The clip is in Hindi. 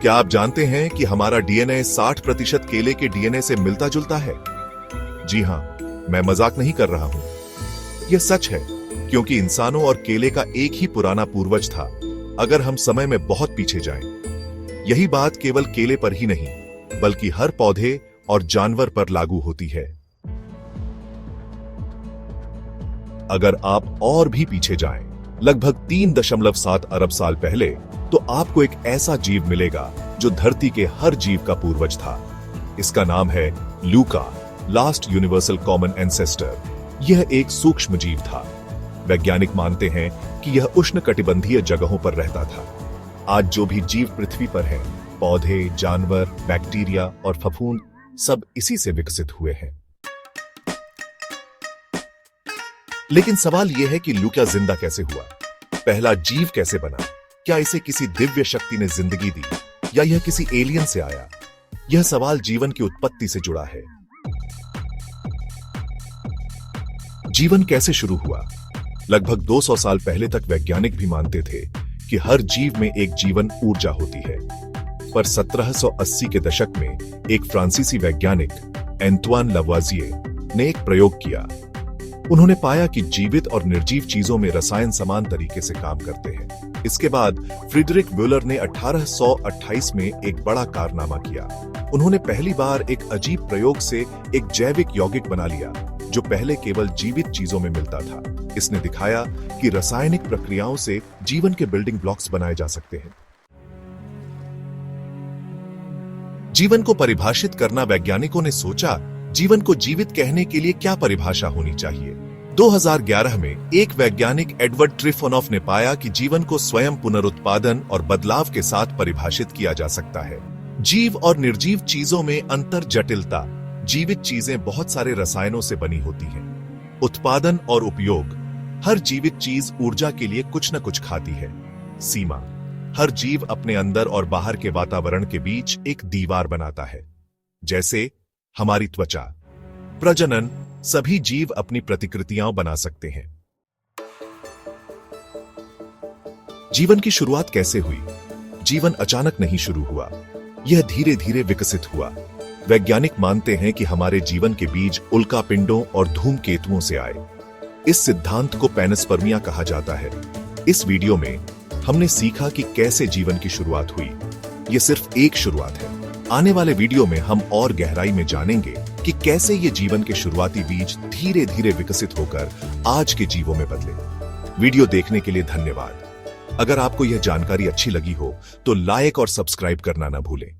क्या आप जानते हैं कि हमारा डीएनए 60% केले के डीएनए से मिलता जुलता है? जी हां, मैं मजाक नहीं कर रहा हूं। यह सच है, क्योंकि इंसानों और केले का एक ही पुराना पूर्वज था, अगर हम समय में बहुत पीछे जाएं। यही बात केवल केले पर ही नहीं, बल्कि हर पौधे और जानवर पर लागू होती है। अगर आप और भी पीछे जाएं, लगभग 3.7 अरब साल पहले, तो आपको एक ऐसा जीव मिलेगा जो धरती के हर जीव का पूर्वज था। इसका नाम है लूका, लास्ट यूनिवर्सल कॉमन एंसेस्टर। यह एक सूक्ष्म जीव था। वैज्ञानिक मानते हैं कि यह उष्णकटिबंधीय जगहों पर रहता था। आज जो भी जीव पृथ्वी पर हैं, पौधे, जानवर, बैक्टीरिया और फफूंद, सब इसी से विकसित हुए हैं। लेकिन सवाल यह है कि लूका जिंदा कैसे हुआ? पहला जीव कैसे बना? क्या इसे किसी दिव्य शक्ति ने जिंदगी दी, या यह किसी एलियन से आया? यह सवाल जीवन की उत्पत्ति से जुड़ा है। जीवन कैसे शुरू हुआ? लगभग 200 साल पहले तक वैज्ञानिक भी मानते थे कि हर जीव में एक जीवन ऊर्जा होती है। पर 1780 के दशक में एक फ्रांसीसी वैज्ञानिक एंटवान लवोइजिए ने एक प्रयोग किया। उन्होंने पाया कि जीवित और निर्जीव चीजों में रसायन समान तरीके से काम करते हैं। इसके बाद फ्रीडरिक ब्यूलर ने 1828 में एक बड़ा कारनामा किया। उन्होंने पहली बार एक अजीब प्रयोग से एक जैविक यौगिक बना लिया, जो पहले केवल जीवित चीजों में मिलता था। इसने दिखाया कि रासायनिक प्रक्रियाओं से जीवन के बिल्डिंग ब्लॉक्स बनाए जा सकते हैं। जीवन को परिभाषित करना, वैज्ञानिकों ने सोचा, जीवन को जीवित कहने के लिए क्या परिभाषा होनी चाहिए? 2011 में एक वैज्ञानिक एडवर्ड ट्रिफोनॉफ ने पाया कि जीवन को स्वयं पुनरुत्पादन और बदलाव के साथ परिभाषित किया जा सकता है। जीव और निर्जीव चीजों में अंतर जटिलता। जीवित चीजें बहुत सारे रसायनों से बनी होती हैं। उत्पादन और उपयोग। हर जीवित चीज ऊर्जा के लिए कुछ न कुछ खाती है। सीमा। हर जीव अपने अंदर और बाहर के वातावरण के बीच एक दीवार बनाता है, जैसे हमारी त्वचा। प्रजनन। सभी जीव अपनी प्रतिकृतियां बना सकते हैं। जीवन की शुरुआत कैसे हुई? जीवन अचानक नहीं शुरू हुआ, यह धीरे धीरे विकसित हुआ। वैज्ञानिक मानते हैं कि हमारे जीवन के बीज उल्कापिंडों और धूमकेतुओं से आए। इस सिद्धांत को पैनस्पर्मिया कहा जाता है। इस वीडियो में हमने सीखा कि कैसे जीवन की शुरुआत हुई। यह सिर्फ एक शुरुआत है। आने वाले वीडियो में हम और गहराई में जानेंगे कि कैसे ये जीवन के शुरुआती बीज धीरे धीरे विकसित होकर आज के जीवों में बदले। वीडियो देखने के लिए धन्यवाद। अगर आपको यह जानकारी अच्छी लगी हो तो लाइक और सब्सक्राइब करना न भूलें।